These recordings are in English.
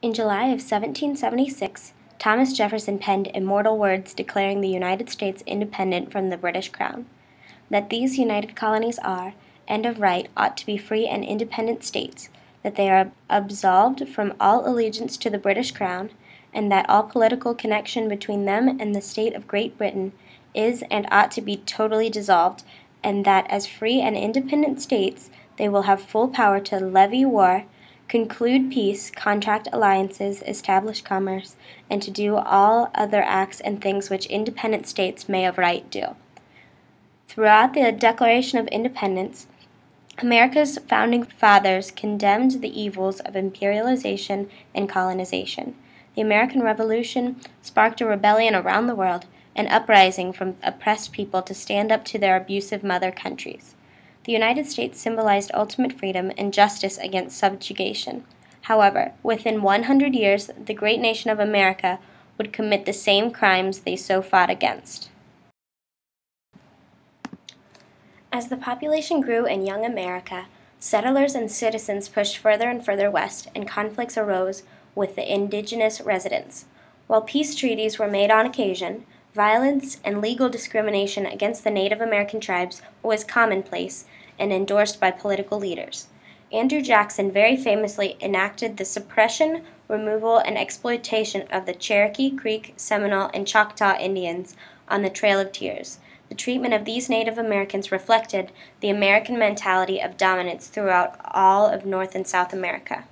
In July of 1776, Thomas Jefferson penned immortal words declaring the United States independent from the British Crown. That these united colonies are, and of right ought to be free and independent states, that they are absolved from all allegiance to the British Crown, and that all political connection between them and the state of Great Britain is and ought to be totally dissolved, and that as free and independent states they will have full power to levy war, conclude peace, contract alliances, establish commerce, and to do all other acts and things which independent states may of right do. Throughout the Declaration of Independence, America's founding fathers condemned the evils of imperialization and colonization. The American Revolution sparked a rebellion around the world, an uprising from oppressed people to stand up to their abusive mother countries. The United States symbolized ultimate freedom and justice against subjugation. However, within 100 years, the great nation of America would commit the same crimes they so fought against. As the population grew in young America, settlers and citizens pushed further and further west, and conflicts arose with the indigenous residents. While peace treaties were made on occasion, violence and legal discrimination against the Native American tribes was commonplace and endorsed by political leaders. Andrew Jackson very famously enacted the suppression, removal, and exploitation of the Cherokee, Creek, Seminole, and Choctaw Indians on the Trail of Tears. The treatment of these Native Americans reflected the American mentality of dominance throughout all of North and South America.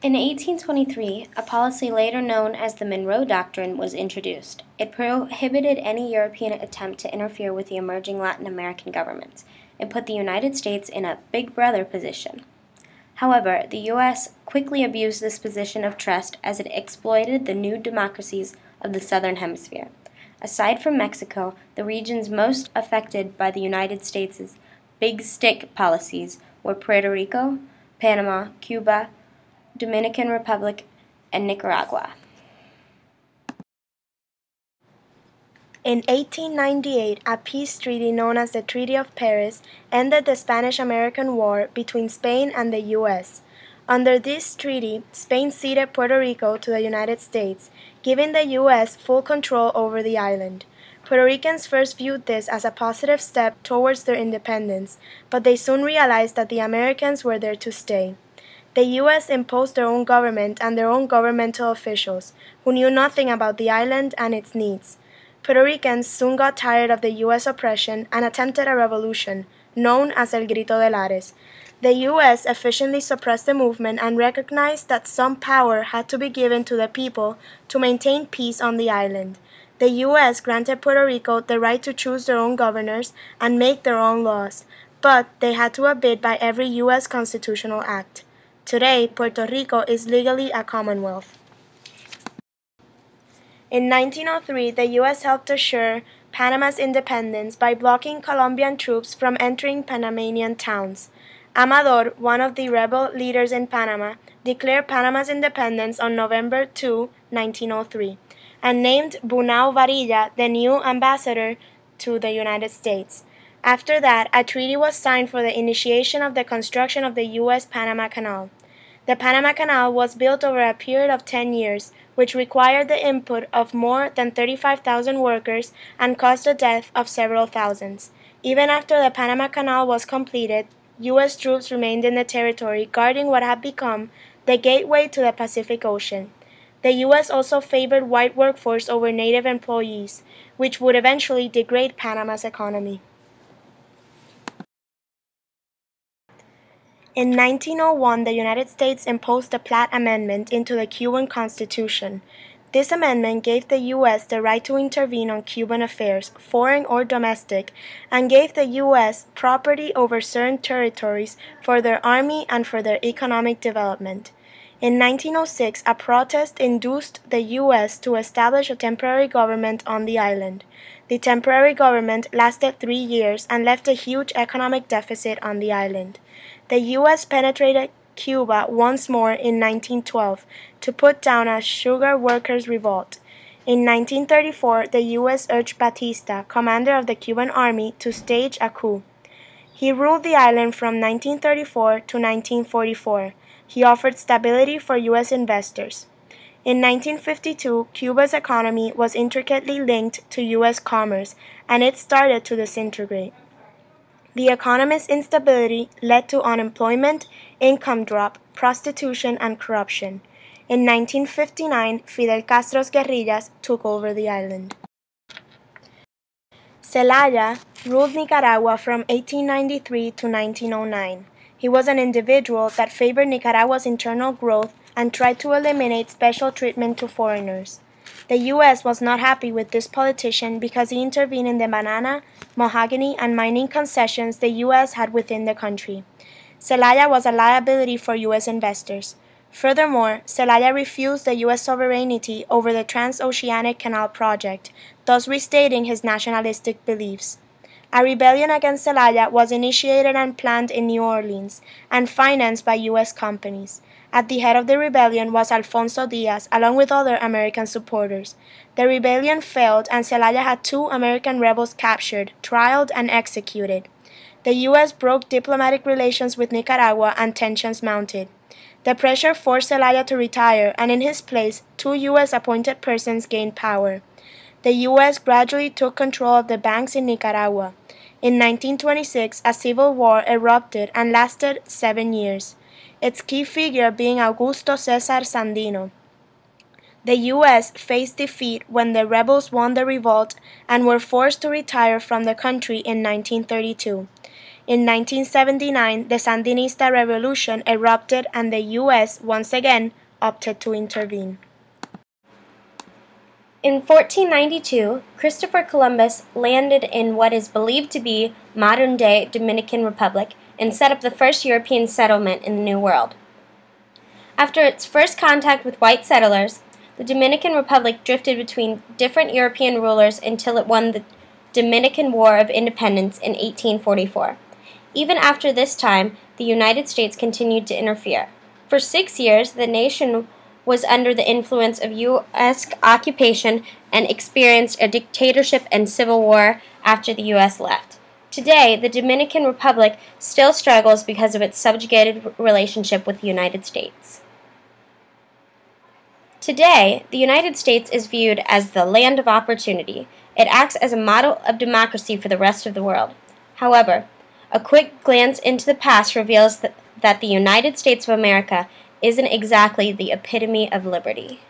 In 1823, a policy later known as the Monroe Doctrine was introduced. It prohibited any European attempt to interfere with the emerging Latin American governments. It put the United States in a Big Brother position. However, the U.S. quickly abused this position of trust as it exploited the new democracies of the Southern Hemisphere. Aside from Mexico, the regions most affected by the United States' Big Stick policies were Puerto Rico, Panama, Cuba, Dominican Republic, and Nicaragua. In 1898, a peace treaty known as the Treaty of Paris ended the Spanish-American War between Spain and the U.S. Under this treaty, Spain ceded Puerto Rico to the United States, giving the U.S. full control over the island. Puerto Ricans first viewed this as a positive step towards their independence, but they soon realized that the Americans were there to stay. The U.S. imposed their own government and their own governmental officials, who knew nothing about the island and its needs. Puerto Ricans soon got tired of the U.S. oppression and attempted a revolution, known as El Grito de Lares. The U.S. efficiently suppressed the movement and recognized that some power had to be given to the people to maintain peace on the island. The U.S. granted Puerto Rico the right to choose their own governors and make their own laws, but they had to abide by every U.S. constitutional act. Today, Puerto Rico is legally a commonwealth. In 1903, the U.S. helped assure Panama's independence by blocking Colombian troops from entering Panamanian towns. Amador, one of the rebel leaders in Panama, declared Panama's independence on November 2, 1903, and named Bunao Varilla the new ambassador to the United States. After that, a treaty was signed for the initiation of the construction of the U.S. Panama Canal. The Panama Canal was built over a period of 10 years, which required the input of more than 35,000 workers and caused the death of several thousands. Even after the Panama Canal was completed, U.S. troops remained in the territory guarding what had become the gateway to the Pacific Ocean. The U.S. also favored white workforce over native employees, which would eventually degrade Panama's economy. In 1901, the United States imposed the Platt Amendment into the Cuban Constitution. This amendment gave the U.S. the right to intervene on Cuban affairs, foreign or domestic, and gave the U.S. property over certain territories for their army and for their economic development. In 1906, a protest induced the U.S. to establish a temporary government on the island. The temporary government lasted 3 years and left a huge economic deficit on the island. The U.S. penetrated Cuba once more in 1912 to put down a sugar workers' revolt. In 1934, the U.S. urged Batista, commander of the Cuban army, to stage a coup. He ruled the island from 1934 to 1944. He offered stability for U.S. investors. In 1952, Cuba's economy was intricately linked to U.S. commerce, and it started to disintegrate. The economy's instability led to unemployment, income drop, prostitution, and corruption. In 1959, Fidel Castro's guerrillas took over the island. Zelaya ruled Nicaragua from 1893 to 1909. He was an individual that favored Nicaragua's internal growth and tried to eliminate special treatment to foreigners. The U.S. was not happy with this politician because he intervened in the banana, mahogany, and mining concessions the U.S. had within the country. Zelaya was a liability for U.S. investors. Furthermore, Zelaya refused the U.S. sovereignty over the Transoceanic Canal project, thus restating his nationalistic beliefs. A rebellion against Zelaya was initiated and planned in New Orleans and financed by U.S. companies. At the head of the rebellion was Alfonso Diaz, along with other American supporters. The rebellion failed, and Zelaya had 2 American rebels captured, trialed, and executed. The U.S. broke diplomatic relations with Nicaragua, and tensions mounted. The pressure forced Zelaya to retire, and in his place, 2 U.S. appointed persons gained power. The U.S. gradually took control of the banks in Nicaragua. In 1926, a civil war erupted and lasted 7 years, its key figure being Augusto César Sandino. The U.S. faced defeat when the rebels won the revolt and were forced to retire from the country in 1932. In 1979, the Sandinista revolution erupted and the U.S. once again opted to intervene. In 1492, Christopher Columbus landed in what is believed to be modern-day Dominican Republic and set up the first European settlement in the New World. After its first contact with white settlers, the Dominican Republic drifted between different European rulers until it won the Dominican War of Independence in 1844. Even after this time, the United States continued to interfere. For 6 years, the nation was under the influence of U.S. occupation and experienced a dictatorship and civil war after the U.S. left. Today, the Dominican Republic still struggles because of its subjugated relationship with the United States. Today, the United States is viewed as the land of opportunity. It acts as a model of democracy for the rest of the world. However, a quick glance into the past reveals that the United States of America isn't exactly the epitome of liberty.